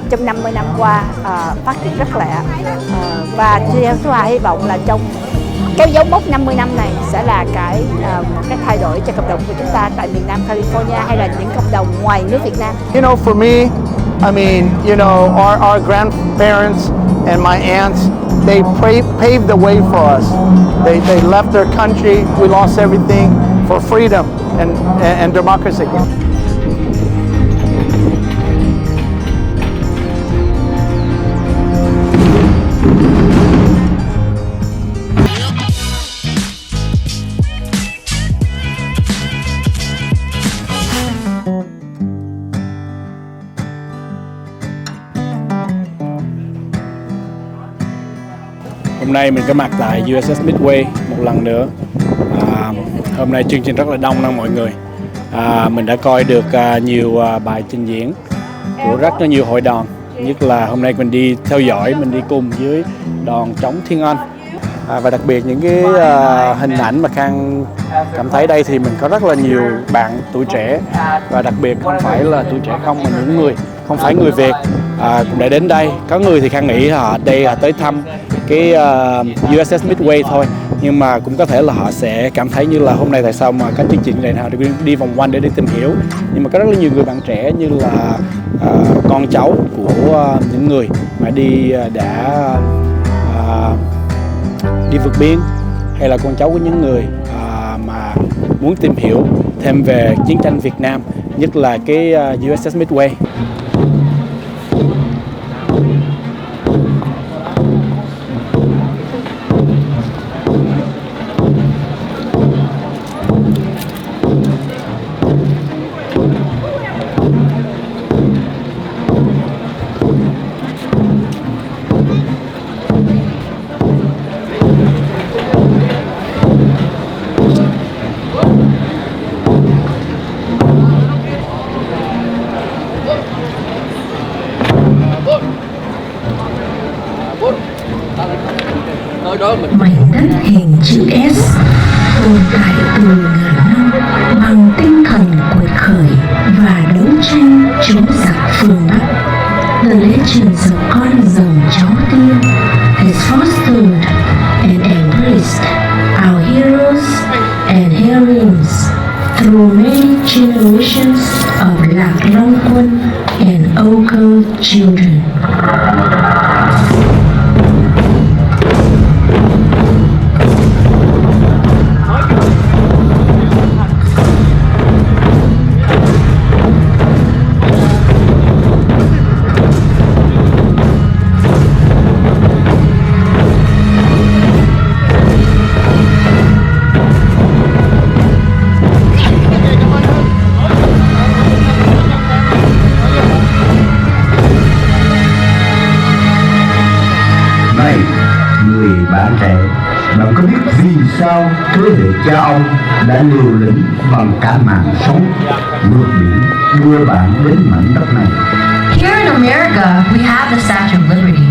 trong 50 năm qua phát triển rất lẹ, và Số Hòa hy vọng là trong cái dấu mốc 50 năm này sẽ là một cái thay đổi cho cộng đồng của chúng ta tại miền Nam California hay là những cộng đồng ngoài nước Việt Nam. You know, for me, I mean, you know, our grandparents and my aunts, they paved the way for us. They left their country, we lost everything for freedom and democracy. Hôm nay mình có mặt tại USS Midway một lần nữa. Hôm nay chương trình rất là đông mọi người. Mình đã coi được nhiều bài trình diễn của rất là nhiều hội đoàn. Nhất là hôm nay mình đi theo dõi, mình đi cùng với đoàn trống Thiên Anh. Và đặc biệt những cái hình ảnh mà Khang cảm thấy đây thì mình có rất là nhiều bạn tuổi trẻ. Và đặc biệt không phải là tuổi trẻ không, mà những người không phải người Việt cũng đã đến đây. Có người thì Khang nghĩ họ tới thăm cái USS Midway thôi, nhưng mà cũng có thể là họ sẽ cảm thấy như là hôm nay tại sao mà các chương trình này họ đi vòng quanh để đi tìm hiểu. Nhưng mà có rất là nhiều người bạn trẻ như là con cháu của những người mà đã đi vượt biên, hay là con cháu của những người mà muốn tìm hiểu thêm về chiến tranh Việt Nam, nhất là cái USS Midway. Mảnh đất hình chữ S tồn tại từ ngàn năm bằng tinh thần quật khởi và đấu tranh chống giặc phương Bắc. The legends of con rồng cháu tiên has fostered and embraced our heroes and heroines through many generations of Lạc Long Quân and Ochre children. Bạn trẻ, bạn có biết vì sao thế hệ cha ông đã liều lĩnh bằng cả mạng sống vượt biển đưa bạn đến mảnh đất này? Here in America, we have the Statue of Liberty.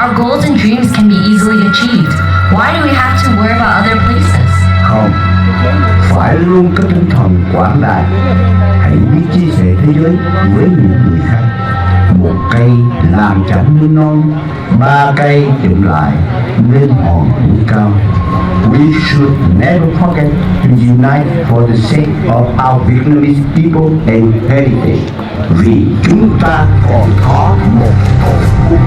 Our goals and dreams can be easily achieved. Why do we have to worry about other places? Không, phải luôn có tinh thần quảng đại. Hãy biết chia sẻ thế giới với những người khác. Một cây làm chẳng nên non, 3 cây chụm lại nên hòn núi cao. We should never forget to unite for the sake of our Vietnamese people and heritage. Vì chúng ta còn có một tổ quốc.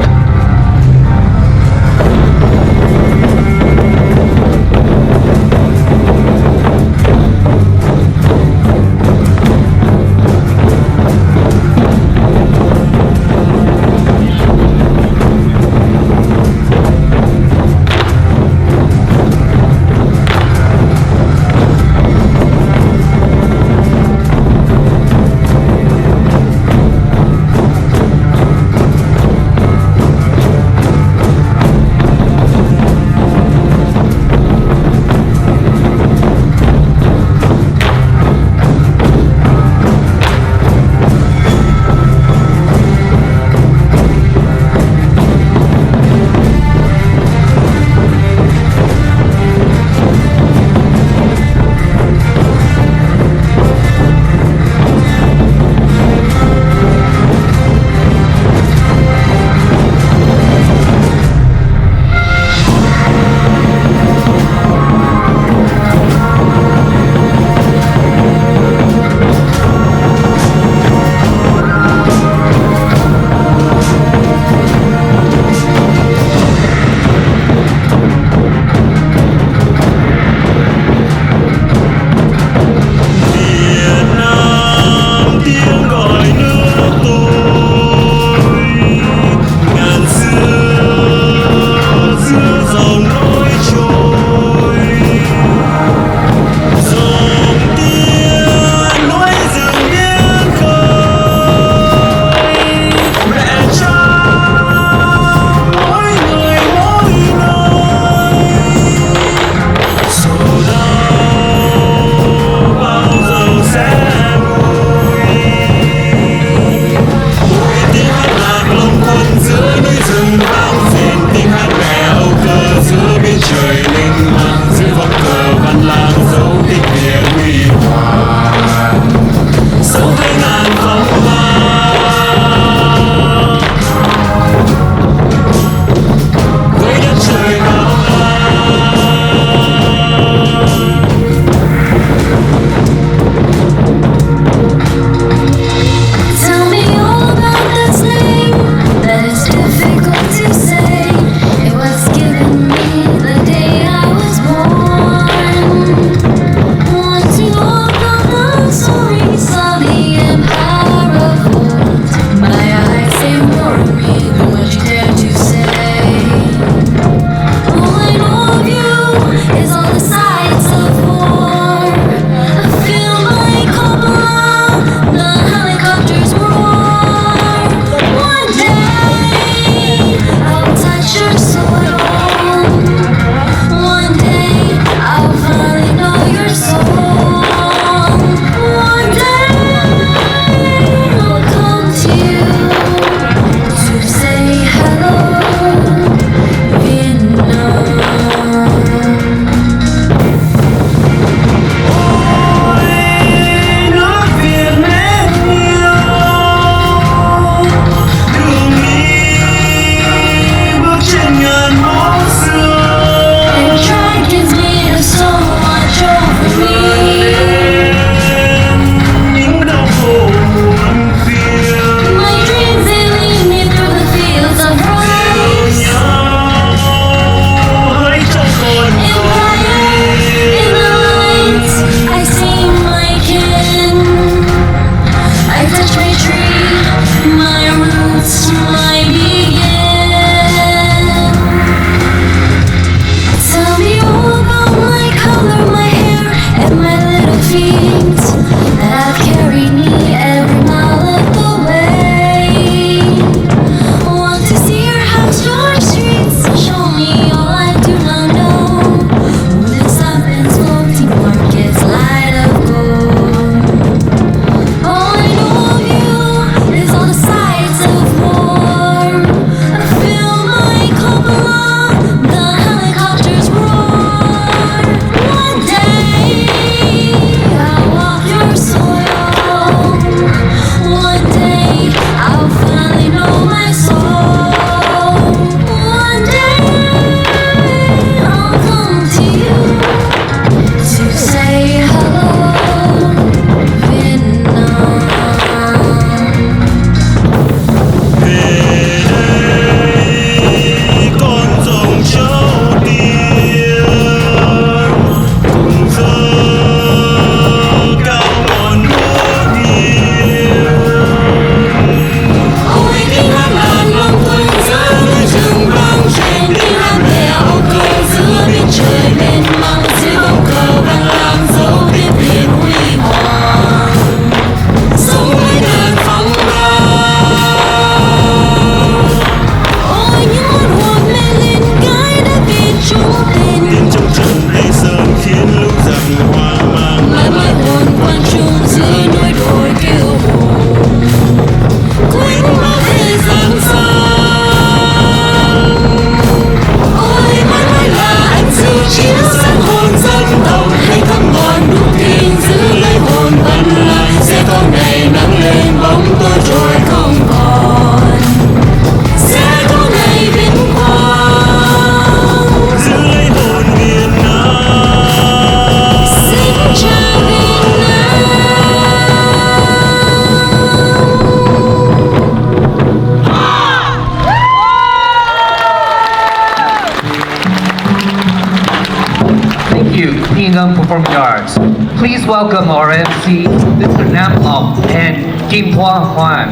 you, Khang Performing Arts. Please welcome our MC, Mr. Nam Ngọc and Kim Thoa Hoan.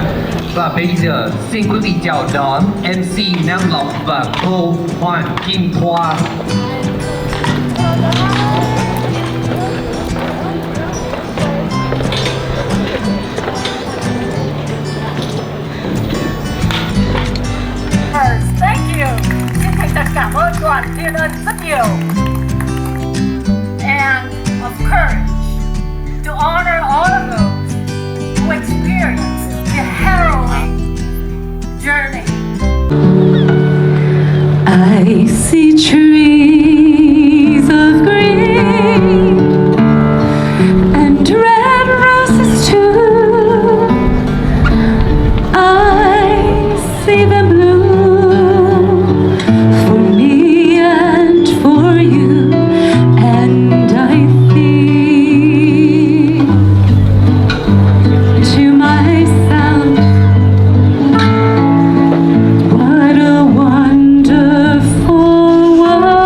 Và bây giờ xin quý vị chào đón MC Nam Ngọc và cô Hoan Kim Thoa. Thank you. Xin thành thật cảm ơn đoàn thiên ân rất nhiều. And of courage to honor all of those who experienced the harrowing journey. I see trees of green and red roses too. I see them bloom for me and for you, and I think to myself, what a wonderful world.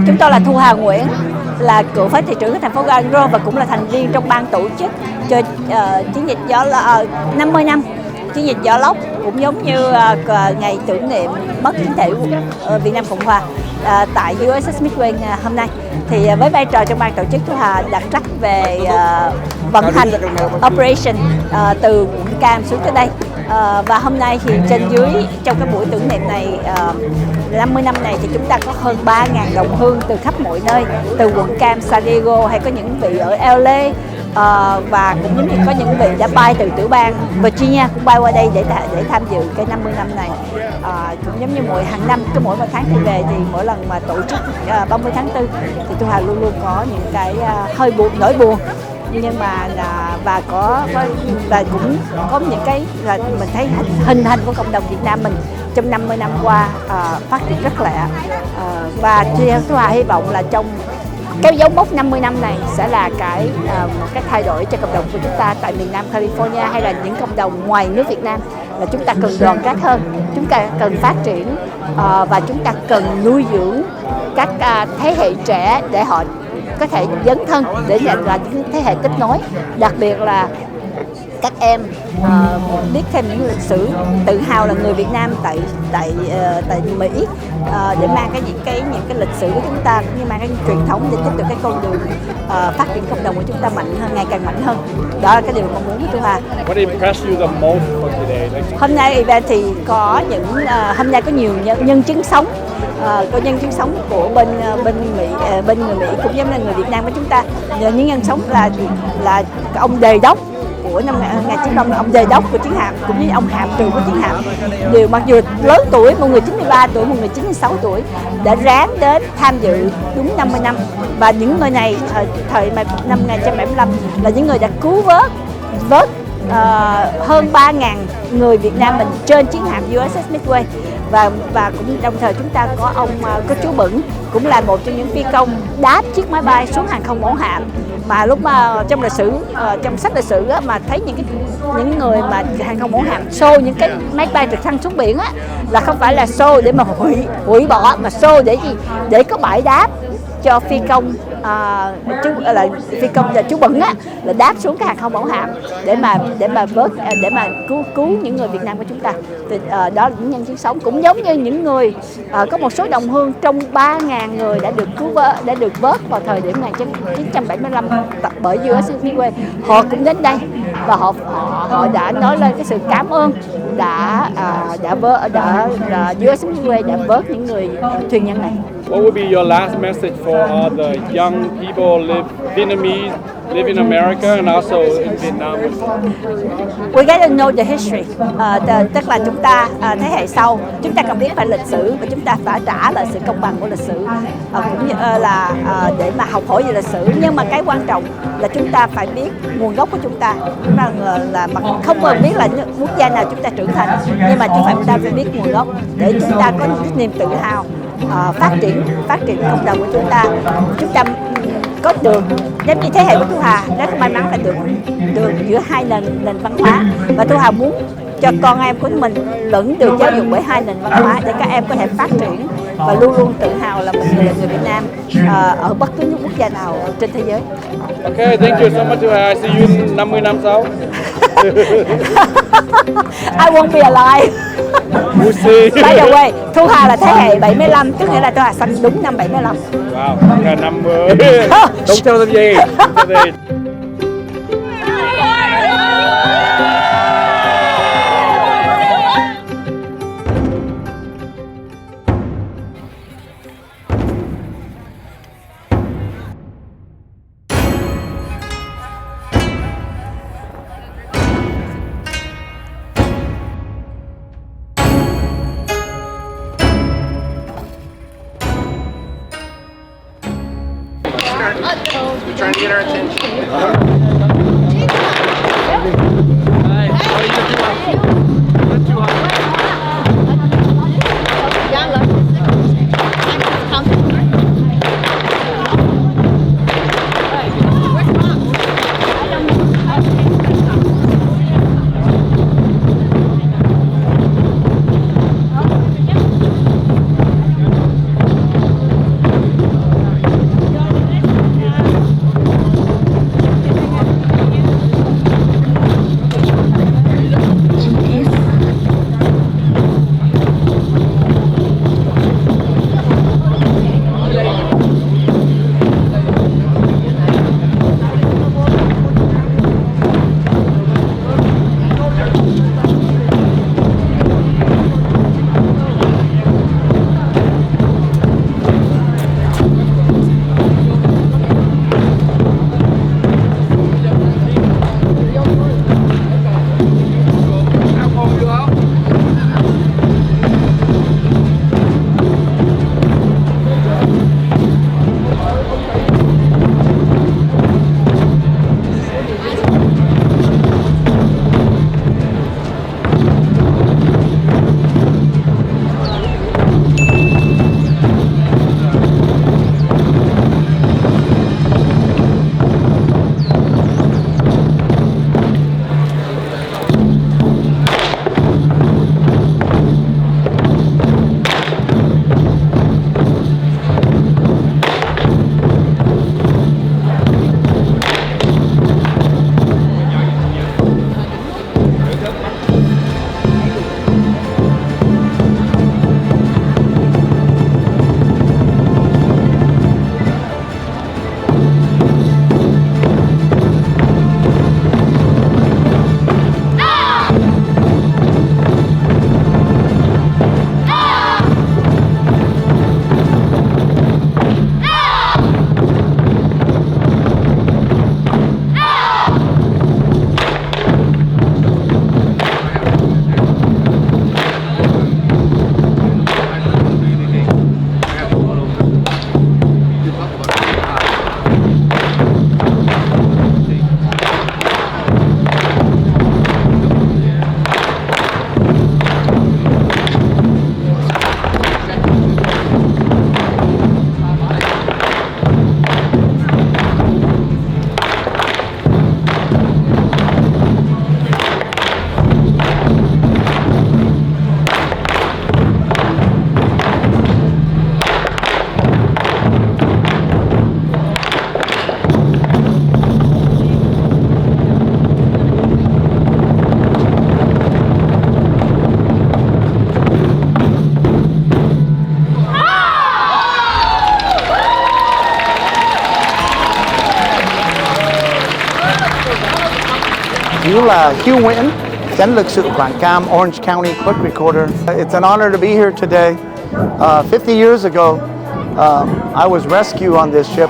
Chúng tôi là Thu Hà Nguyễn, là cựu phó thị trưởng của thành phố Gandro và cũng là thành viên trong ban tổ chức cho chiến dịch 50 năm chiến dịch Gió Lốc, cũng giống như ngày tưởng niệm mất chính thể Việt Nam Cộng Hòa tại USS Midway hôm nay. Thì với vai trò trong ban tổ chức, Thu Hà đặt trách về vận hành operation từ quận Cam xuống tới đây. Và hôm nay thì trên dưới trong cái buổi tưởng niệm này 50 năm này thì chúng ta có hơn 3.000 đồng hương từ khắp mọi nơi, từ quận Cam, San Diego, hay có những vị ở LA, và cũng giống như có những vị đã bay từ tiểu bang Virginia cũng bay qua đây để tham dự cái 50 năm này. Cũng giống như hàng năm, cứ mỗi một tháng thì về, thì mỗi lần mà tổ chức 30 tháng 4 thì Thu Hà luôn luôn có những cái hơi nỗi buồn, nhưng mà và cũng có những cái là mình thấy hình thành của cộng đồng Việt Nam mình trong 50 năm qua phát triển rất lẹ, và Thu Hà hy vọng là trong cái dấu mốc 50 năm này sẽ là một cái thay đổi cho cộng đồng của chúng ta tại miền Nam California, hay là những cộng đồng ngoài nước Việt Nam, là chúng ta cần đoàn kết hơn, chúng ta cần phát triển, và chúng ta cần nuôi dưỡng các thế hệ trẻ để họ có thể dấn thân để là những thế hệ kết nối, đặc biệt là các em biết thêm những lịch sử, tự hào là người Việt Nam tại Mỹ, để mang những cái lịch sử của chúng ta, cũng như mang cái truyền thống để tiếp tục cái con đường phát triển cộng đồng của chúng ta mạnh hơn, ngày càng mạnh hơn. Đó là cái điều mong muốn của Thu Hà. What impressed you the most for today? Hôm nay event thì có hôm nay có nhiều nhân chứng sống, có nhân chứng sống của bên người Mỹ cũng giống là người Việt Nam của chúng ta. Những nhân sống là ông đề đốc của năm ngày chiến công, ông đề đốc của chiến hạm, cũng như ông hạm trưởng của chiến hạm, đều mặc dù lớn tuổi, một người 93 tuổi, một người 96 tuổi, đã ráng đến tham dự đúng 50 năm. Và những người này thời năm 1975 là những người đã cứu vớt hơn 3.000 người Việt Nam mình trên chiến hạm USS Midway. Và cũng đồng thời chúng ta có chú Bửng, cũng là một trong những phi công đáp chiếc máy bay xuống hàng không mẫu hạm, mà lúc mà trong lịch sử, trong sách lịch sử á, mà thấy những người mà hàng không mẫu hạm xô những cái máy bay trực thăng xuống biển á, là không phải là xô để mà hủy bỏ, mà xô để gì? Để có bãi đáp cho phi công, phi công là chú Bửng á, là đáp xuống cái hàng không mẫu hạm để mà vớt, để mà cứu những người Việt Nam của chúng ta. Thì đó là những nhân chứng sống, cũng giống như những người có một số đồng hương trong 3.000 người đã được vớt vào thời điểm 1975 bởi USS Midway. Họ cũng đến đây và họ đã nói lên cái sự cảm ơn USS Midway đã vớt những người thuyền nhân này. What would be your last message for all the young people Vietnamese live in America and also in Vietnam? We got to know the history. Tức là chúng ta thế hệ sau, chúng ta cần biết về lịch sử và chúng ta phải trả lại sự công bằng của lịch sử, cũng như là để mà học hỏi về lịch sử. Nhưng mà cái quan trọng là chúng ta phải biết nguồn gốc của chúng ta. Là không cần biết là quốc gia nào chúng ta trưởng thành, nhưng mà chúng ta phải biết nguồn gốc để chúng ta có những niềm tự hào phát triển cộng đồng của chúng ta có được giống như thế hệ của Thu Hà rất may mắn là được giữa hai nền văn hóa, và Thu Hà muốn cho con em của mình vẫn được giáo dục bởi hai nền văn hóa để các em có thể phát triển và luôn luôn tự hào là mình là người Việt Nam ở bất cứ những quốc gia nào trên thế giới. Okay, thank you so much. I see you in 50 năm sau. I won't be alive. We'll see. By the way, Thu Hà là thế hệ 75, tức nghĩa là Thu Hà sinh đúng năm 75. Wow, là 50. Đúng theo gì? We're trying to get our attention. Chú là Hugh Nguyễn, chánh lực sự Quảng Cam, Orange County Clerk Recorder. It's an honor to be here today. 50 years ago, I was rescued on this ship,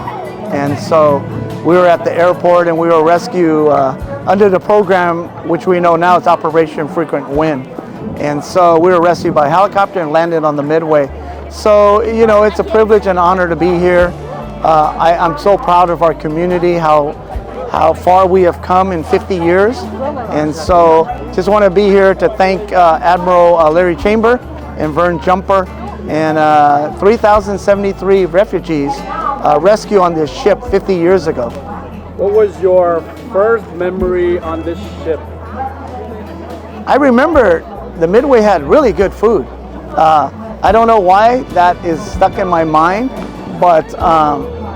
and so we were at the airport and we were rescued under the program which we know now is Operation Frequent Wind. And so we were rescued by helicopter and landed on the Midway. So, you know, it's a privilege and honor to be here. I'm so proud of our community, how far we have come in 50 years. And so just want to be here to thank Admiral Larry Chamber and Vern Jumper and 3,073 refugees rescued on this ship 50 years ago. What was your first memory on this ship? I remember the Midway had really good food. I don't know why that is stuck in my mind, but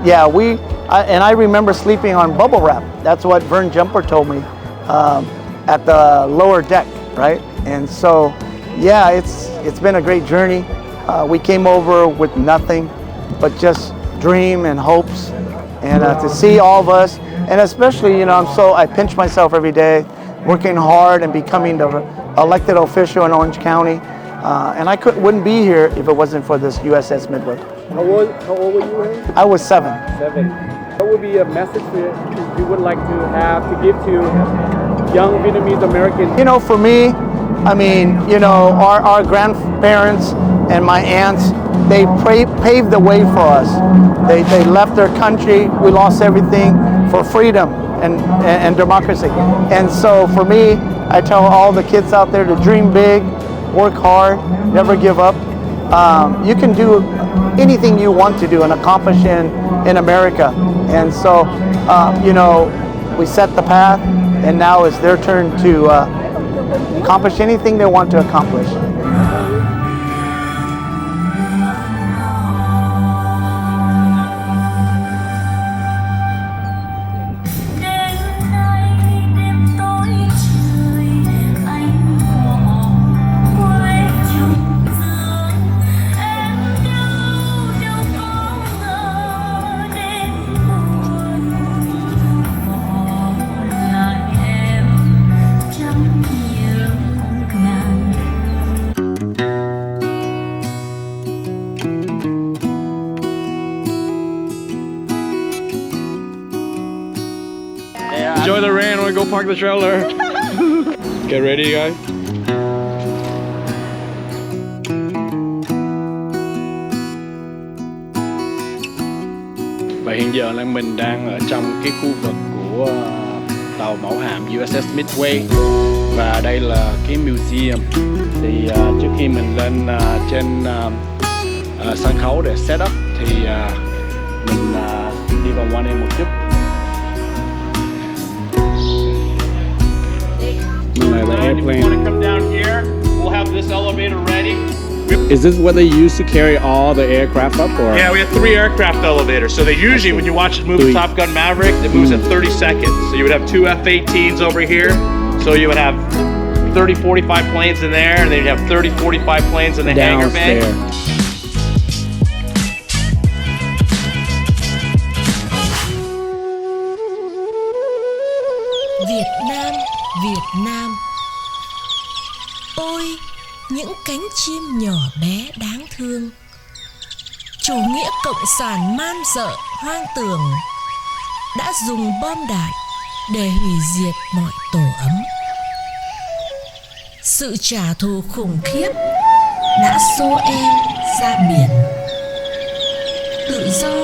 yeah, I remember sleeping on bubble wrap. That's what Vern Jumper told me at the lower deck, right? And so, yeah, it's been a great journey. We came over with nothing but just dream and hopes, and to see all of us, and especially, you know, I pinch myself every day, working hard and becoming the elected official in Orange County, and I wouldn't be here if it wasn't for this USS Midway. How old were you when? I was 7. 7. What would be a message that you would like to have to give to young Vietnamese Americans? You know, for me, I mean, you know, our grandparents and my aunts, they paved the way for us. They left their country. We lost everything for freedom and democracy. And so for me, I tell all the kids out there to dream big, work hard, never give up. You can do anything you want to do and accomplish in America. And so, you know, we set the path, and now it's their turn to accomplish anything they want to accomplish. Enjoy the rain. I'm gonna go park the trailer. Get ready, guys. Và hiện giờ là mình đang ở trong cái khu vực của tàu mẫu hạm USS Midway, và đây là cái museum. Thì trước khi mình lên trên sân khấu để set up thì mình đi vòng quanh đây một chút. If you want to come down here, we'll have this elevator ready. Is this what they use to carry all the aircraft up? Or? Yeah, we have 3 aircraft elevators. So they usually, when you watch the movie Top Gun Maverick, it moves in 30 seconds. So you would have 2 F-18s over here. So you would have 30, 45 planes in there, and then you'd have 30, 45 planes in the hangar bay. Việt Nam. Ôi, những cánh chim nhỏ bé đáng thương. Chủ nghĩa cộng sản man dợ hoang tưởng đã dùng bom đạn để hủy diệt mọi tổ ấm. Sự trả thù khủng khiếp đã xô em ra biển. Tự do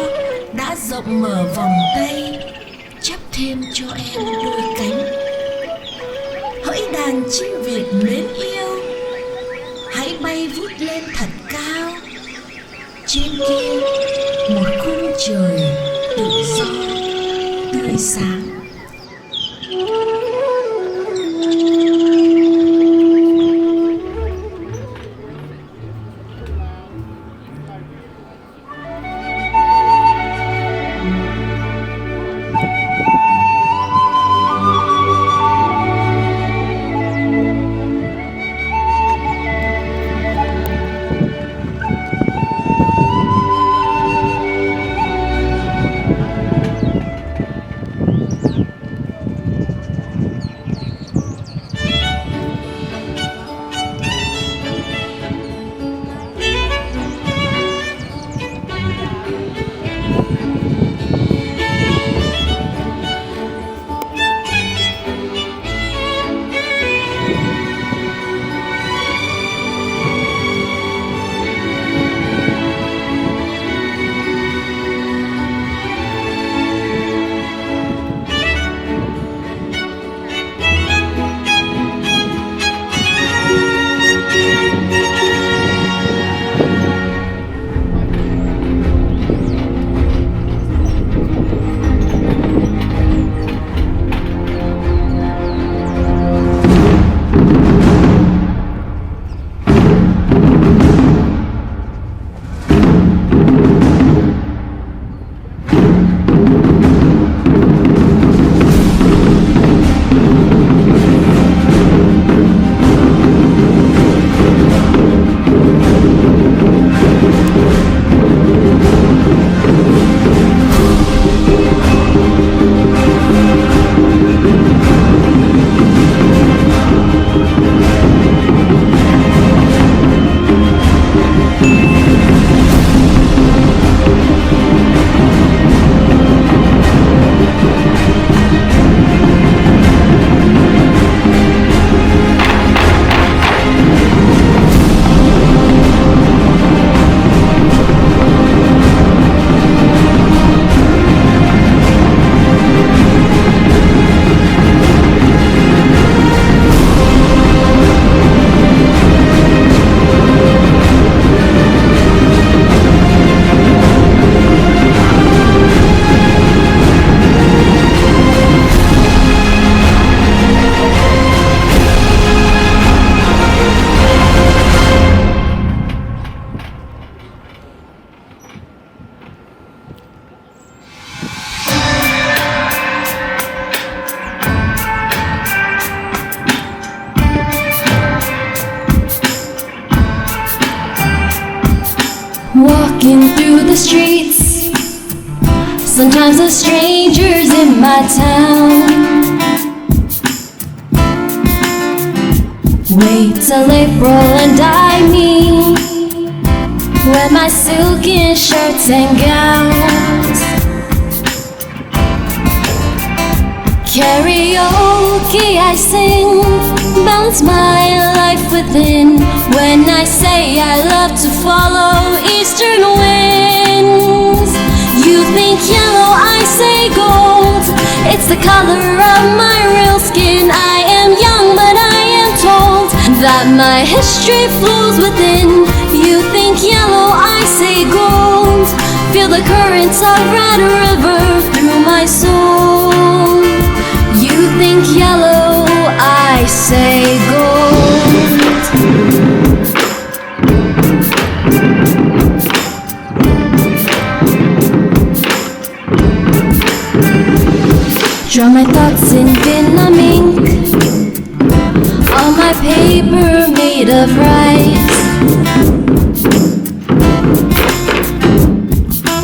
đã rộng mở vòng tay, chắp thêm cho em đôi cánh. Hỡi đàn chim Việt mến yêu, hãy bay vút lên thật cao. Trên kia một khung trời tự do tươi sáng. through the streets. Sometimes a stranger's in my town. Wait till April and I meet, wear my silken shirts and gowns. Karaoke I sing, balance my life within. When I say I love to follow eastern winds. You think yellow, I say gold. It's the color of my real skin. I am young, but I am told that my history flows within. You think yellow, I say gold. Feel the currents of Red River through my soul. You think yellow, I say gold. Draw my thoughts in Vietnam ink on my paper made of rice.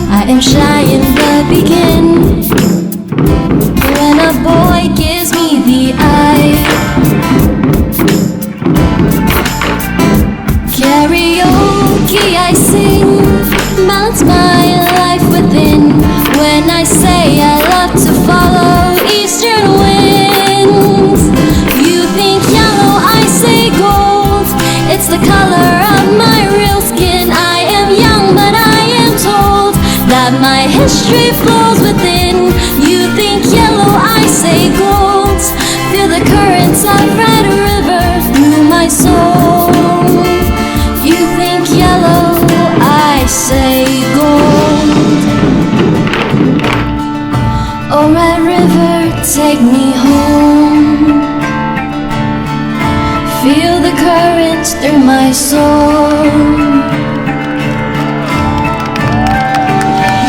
I am shy in the beginning when a boy gives me the eye. Karaoke I sing, balance my life within. When I say I love to follow eastern winds. You think yellow, I say gold. It's the color of my real skin. I am young, but I am told that my history flows within. You think yellow, I say gold. Feel the currents of Red River through my soul. You think yellow, I say gold. Oh, Red River, take me home. Feel the currents through my soul.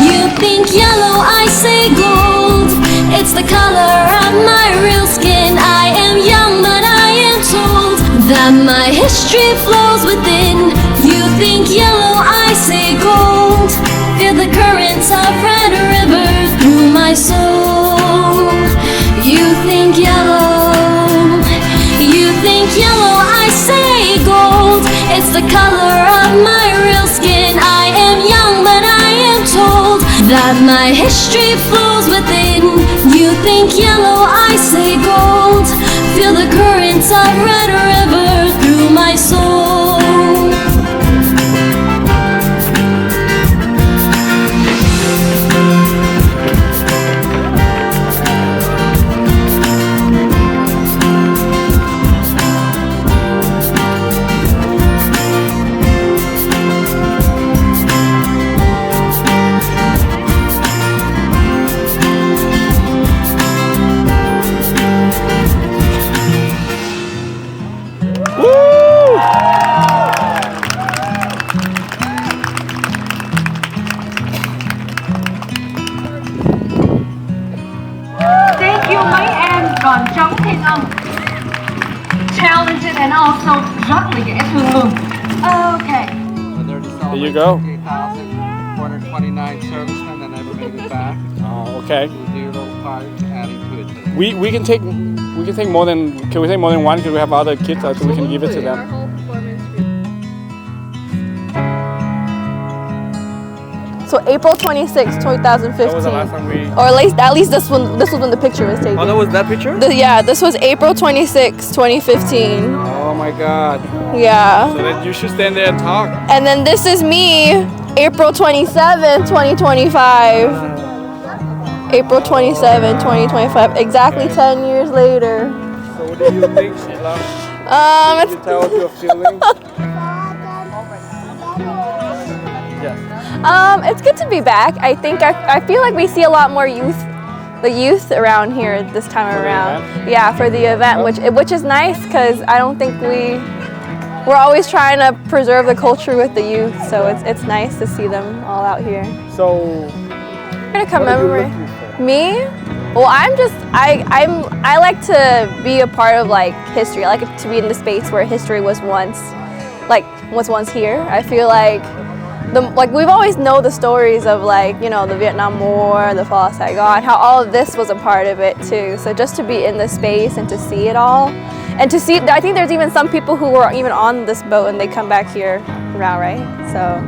You think yellow, I say gold. It's the color of my real skin. I am young, but I am told that my history flows within. You think yellow, I say gold. Feel the currents of Red River through my soul. You think yellow, you think yellow, I say gold. It's the color of my real skin. I am young, but I am told that my history flows within. You think yellow, I say gold. Feel the currents of Red River through my soul. Còn trống thiên âm, talented and also rất là dễ thương luôn. Okay. Here you go. 429 servicemen that never made it back. Oh, okay. Do a little part adding to it today. We can take more than, can we take more than one? Because we have other kids, so we can give it to them. So April 26, 2015. That was the last time we... Or at least this was when the picture was taken. Oh, that was that picture? Yeah, this was April 26, 2015. Oh my God. Yeah. So then you should stand there and talk. And then this is me, April 27, 2025. April 27, 2025. Exactly 10 years later. So what do you think, Sheila? Can you tell what you're feeling? It's good to be back. I think I feel like we see a lot more the youth around here this time around. Yeah, for the event, which is nice because I don't think we're always trying to preserve the culture with the youth. So it's nice to see them all out here. So, I'm gonna commemorate me. Well, I like to be a part of like history. I like to be in the space where history was once here. I feel like like we've always know the stories of like, you know, the Vietnam War, the fall of Saigon, how all of this was a part of it too. So just to be in the space and to see it all, and to see, I think there's even some people who were even on this boat and they come back here now, right? So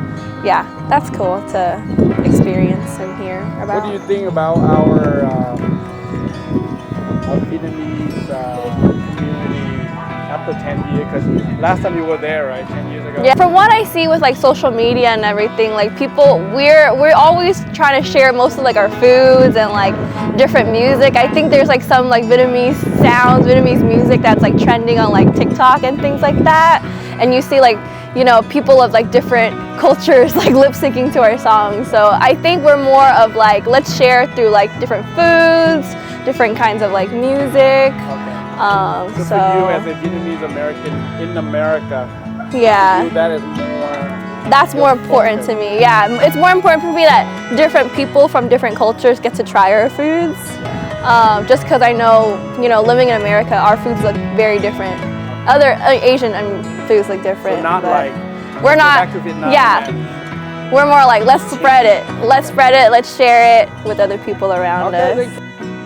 yeah, that's cool to experience and hear about. What do you think about our Vietnamese community after 10 years? Because last time you were there, right, 10 years ago? Yeah, from what I see with like social media and everything, like people, we're always trying to share most of like our foods and like different music. I think there's like some like Vietnamese sounds, Vietnamese music that's like trending on like TikTok and things like that. And you see like, you know, people of like different cultures like lip syncing to our songs. So I think we're more of like, let's share through like different foods, different kinds of like music. Okay. So for you as a Vietnamese American in America, yeah, that is more. That's more important to me. Yeah, it's more important for me that different people from different cultures get to try our foods. Just because I know, you know, living in America, our foods look very different. Other Asian foods look different. So not like. We're not. Back to Vietnam, Yeah. We're more like let's spread it. Let's spread it. Let's share it with other people around us.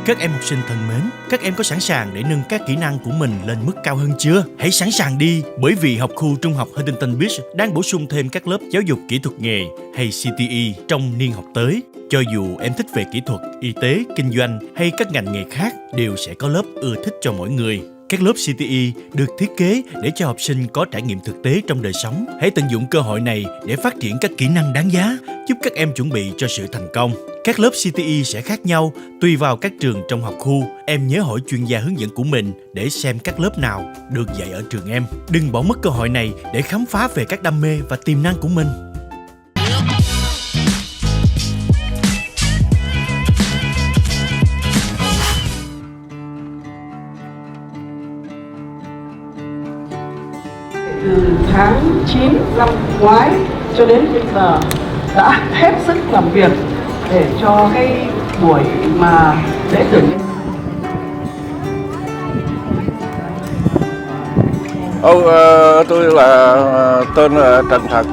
Các em học sinh thân mến, các em có sẵn sàng để nâng các kỹ năng của mình lên mức cao hơn chưa? Hãy sẵn sàng đi, bởi vì học khu trung học Huntington Beach đang bổ sung thêm các lớp giáo dục kỹ thuật nghề hay CTE trong niên học tới. Cho dù em thích về kỹ thuật, y tế, kinh doanh hay các ngành nghề khác, đều sẽ có lớp ưa thích cho mỗi người. Các lớp CTE được thiết kế để cho học sinh có trải nghiệm thực tế trong đời sống. Hãy tận dụng cơ hội này để phát triển các kỹ năng đáng giá, giúp các em chuẩn bị cho sự thành công. Các lớp CTE sẽ khác nhau tùy vào các trường trong học khu. Em nhớ hỏi chuyên gia hướng dẫn của mình để xem các lớp nào được dạy ở trường em. Đừng bỏ mất cơ hội này để khám phá về các đam mê và tiềm năng của mình. Từ tháng 9 năm ngoái cho đến bây giờ đã hết sức làm việc để cho cái buổi mà lễ tưởng niệm. Tôi là tên là Trần Thật,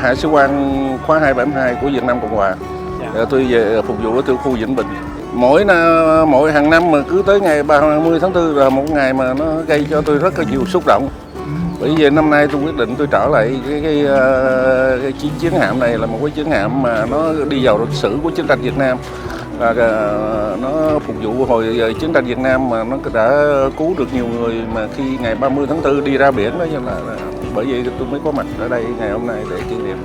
Hạ sĩ quan khóa 272 của Việt Nam Cộng Hòa. Tôi về phục vụ ở tiểu khu Vĩnh Bình. Mỗi hàng năm mà cứ tới ngày 30 tháng 4 là một ngày mà nó gây cho tôi rất là nhiều xúc động. Bởi vì năm nay tôi quyết định tôi trở lại cái chiến hạm này là một cái chiến hạm mà nó đi vào lịch sử của chiến tranh Việt Nam. Và nó phục vụ hồi chiến tranh Việt Nam mà nó đã cứu được nhiều người mà khi ngày 30 tháng 4 đi ra biển đó, cho là bởi vậy tôi mới có mặt ở đây ngày hôm nay để kỷ niệm.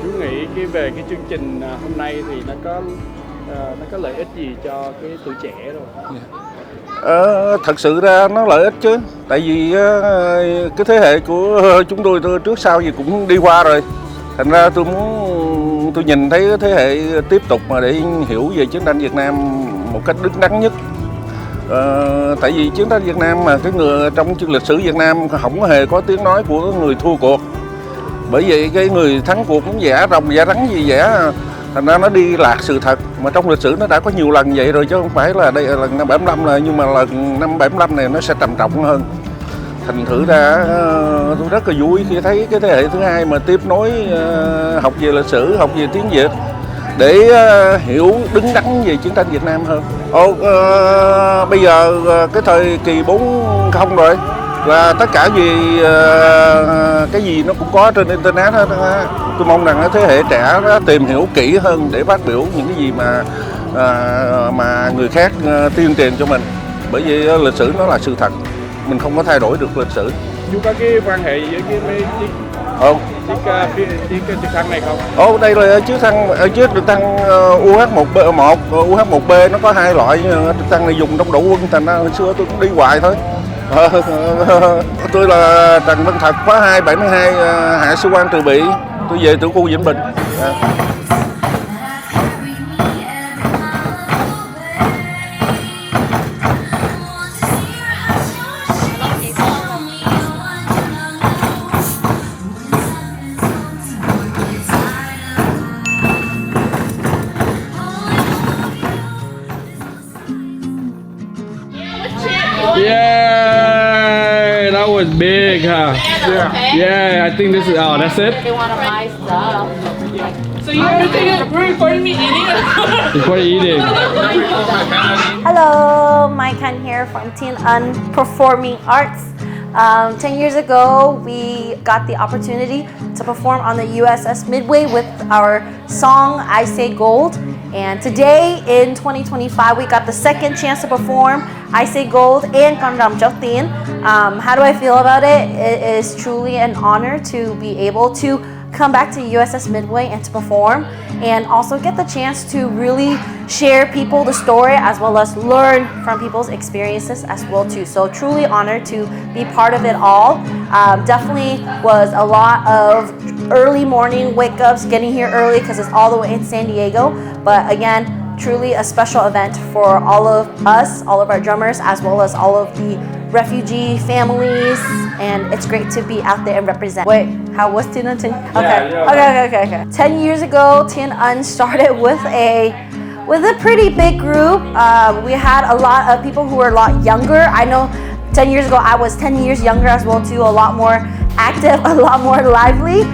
Chú nghĩ về cái chương trình hôm nay thì nó có lợi ích gì cho cái tuổi trẻ rồi? Thật sự ra nó lợi ích chứ, tại vì cái thế hệ của chúng tôi trước sau gì cũng đi qua rồi, thành ra tôi nhìn thấy cái thế hệ tiếp tục mà để hiểu về chiến tranh Việt Nam một cách đứng đắn nhất. Tại vì chiến tranh Việt Nam mà cái người trong lịch sử Việt Nam không hề có tiếng nói của người thua cuộc, bởi vì cái người thắng cuộc cũng vẽ rồng vẽ rắn gì vẽ. Thành ra nó đi lạc sự thật, mà trong lịch sử nó đã có nhiều lần vậy rồi chứ không phải là đây là lần năm 75 rồi, nhưng mà lần năm 75 này nó sẽ trầm trọng hơn. Thành thử ra tôi rất là vui khi thấy cái thế hệ thứ hai mà tiếp nối học về lịch sử, học về tiếng Việt để hiểu đứng đắn về chiến tranh Việt Nam hơn. Bây giờ cái thời kỳ 4.0 rồi, và tất cả cái gì nó cũng có trên internet hết. Tôi mong rằng thế hệ trẻ nó tìm hiểu kỹ hơn để phát biểu những cái gì mà người khác tuyên truyền cho mình, bởi vì lịch sử nó là sự thật, mình không có thay đổi được lịch sử. Chú có cái quan hệ với chiếc trực thăng này không? Đây là chiếc trực thăng UH-1B1, UH-1B nó có hai loại. Trực thăng này dùng trong đội quân, thành ra hồi xưa tôi cũng đi hoài thôi. Tôi là Trần Văn Thật, khóa 272, hạ sĩ quan Từ Bị. Tôi về tiểu khu Vĩnh Bình. Yeah, that was big, huh? Yeah, I think this is. Oh, that's it. They want to buy stuff. So you're recording me eating? What are you eating? Hello, Mai Khan here from Thiên Ân Performing Arts. 10 years ago, we got the opportunity to perform on the USS Midway with our song I Say Gold. And today in 2025, we got the second chance to perform I Say Gold and Con Rằm Cháu Tiến. How do I feel about it? It is truly an honor to be able to come back to USS Midway and to perform, and also get the chance to really share people the story as well as learn from people's experiences as well too. So truly honored to be part of it all. Definitely was a lot of early morning wake ups, getting here early because it's all the way in San Diego. But again, truly a special event for all of us, all of our drummers, as well as all of the refugee families, and it's great to be out there and represent. Wait, how was Thiên Ân? Okay. 10 years ago, Thiên Ân started with a pretty big group. We had a lot of people who were a lot younger. I know 10 years ago I was 10 years younger as well too, a lot more active, a lot more lively.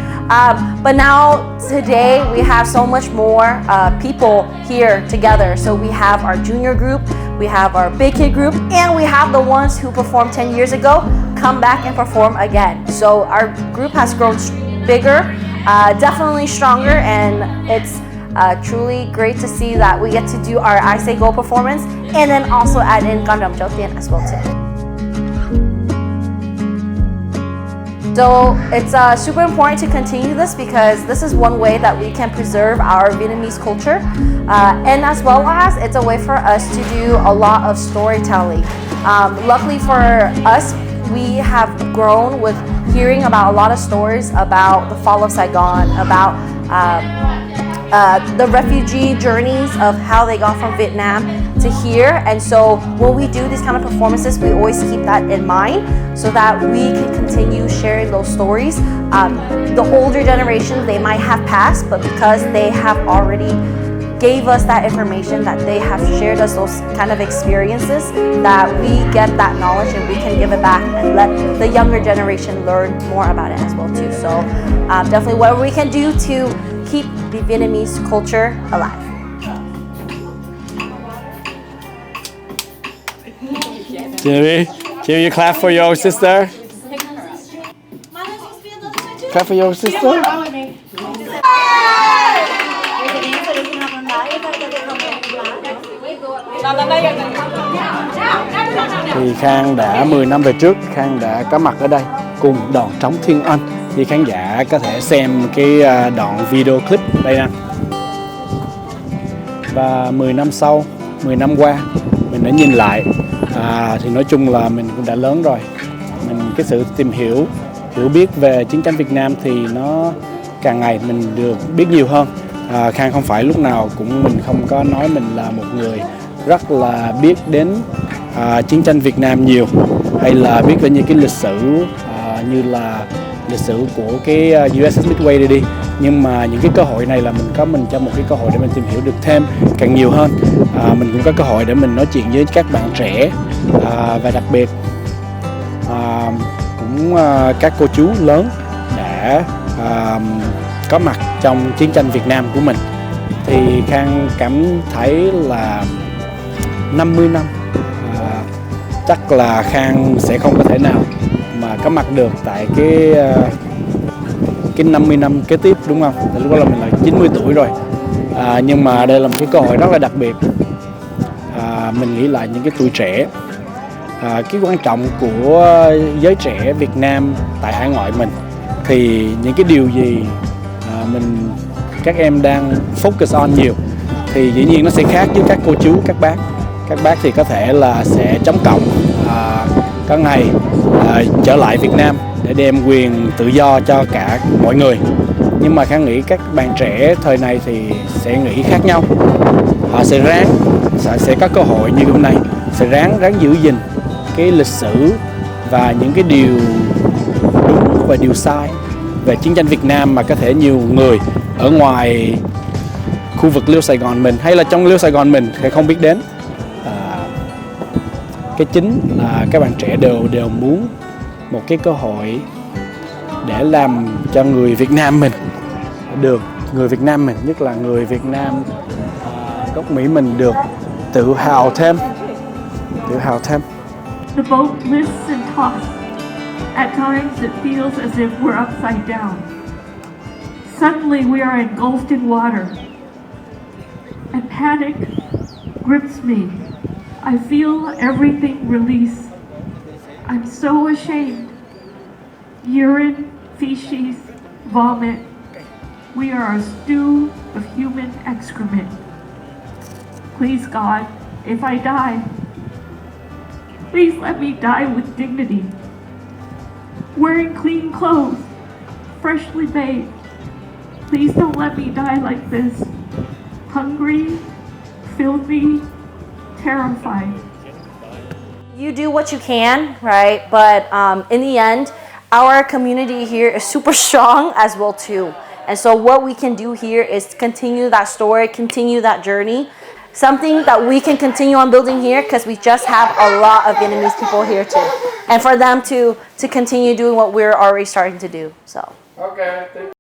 But now today we have so much more people here together. So we have our junior group, we have our big kid group, and we have the ones who performed 10 years ago come back and perform again. So our group has grown bigger, definitely stronger, and it's truly great to see that we get to do our I Say Go performance and then also add in Con Rằm Cháu Tiến as well too. So it's super important to continue this because this is one way that we can preserve our Vietnamese culture, and as well as it's a way for us to do a lot of storytelling. Luckily for us, we have grown with hearing about a lot of stories about the fall of Saigon, about the refugee journeys of how they got from Vietnam to here. And so when we do these kind of performances, we always keep that in mind so that we can continue sharing those stories. The older generations, they might have passed, but because they have already gave us that information, that they have shared us those kind of experiences, that we get that knowledge and we can give it back and let the younger generation learn more about it as well too. So definitely whatever we can do to keep the Vietnamese culture alive. Jimmy, you clap for your sister. Clap for your sister. Thì Khang đã 10 năm về trước, Khang đã có mặt ở đây cùng đoàn trống Thiên Ân. Thì khán giả có thể xem cái đoạn video clip đây nè. Và 10 năm sau, 10 năm qua, mình đã nhìn lại, thì nói chung là mình cũng đã lớn rồi. Cái sự tìm hiểu biết về chiến tranh Việt Nam thì nó càng ngày mình được biết nhiều hơn. Khang không phải lúc nào cũng mình không có nói mình là một người rất là biết đến chiến tranh Việt Nam nhiều, hay là biết đến những cái lịch sử như là lịch sử của cái USS Midway đi. Nhưng mà những cái cơ hội này là mình cho một cái cơ hội để mình tìm hiểu được thêm càng nhiều hơn. Mình cũng có cơ hội để mình nói chuyện với các bạn trẻ, và đặc biệt cũng các cô chú lớn đã có mặt trong chiến tranh Việt Nam của mình. Thì Khang cảm thấy là 50 năm chắc là Khang sẽ không có thể nào mà có mặt được tại cái 50 năm kế tiếp, đúng không? Thì lúc đó là mình là 90 tuổi rồi. Nhưng mà đây là một cái cơ hội rất là đặc biệt. Mình nghĩ lại những cái tuổi trẻ, cái quan trọng của giới trẻ Việt Nam tại hải ngoại mình, thì những cái điều gì các em đang focus on nhiều thì dĩ nhiên nó sẽ khác với các cô chú, các bác. Các bác thì có thể là sẽ chống cộng, có ngày trở lại Việt Nam để đem quyền tự do cho cả mọi người. Nhưng mà Khang nghĩ các bạn trẻ thời này thì sẽ nghĩ khác nhau. Họ sẽ có cơ hội như hôm nay, sẽ ráng giữ gìn cái lịch sử và những cái điều đúng và điều sai về chiến tranh Việt Nam mà có thể nhiều người ở ngoài khu vực Little Saigon mình hay là trong Little Saigon mình thì không biết đến. Cái chính là các bạn trẻ đều muốn một cái cơ hội để làm cho người Việt Nam mình được người Việt Nam mình, nhất là người Việt Nam gốc Mỹ mình được tự hào thêm. The boat lifts and tosses. At times it feels as if we're upside down. Suddenly we are engulfed in water. And panic grips me. I feel everything release. I'm so ashamed. Urine, feces, vomit. We are a stew of human excrement. Please, God, if I die, please let me die with dignity. Wearing clean clothes, freshly bathed. Please don't let me die like this. Hungry, filthy, terrified. You do what you can, right? But in the end, our community here is super strong as well too. And so what we can do here is continue that story, continue that journey. Something that we can continue on building here because we just have a lot of Vietnamese people here too. And for them to continue doing what we're already starting to do. So. Okay, thank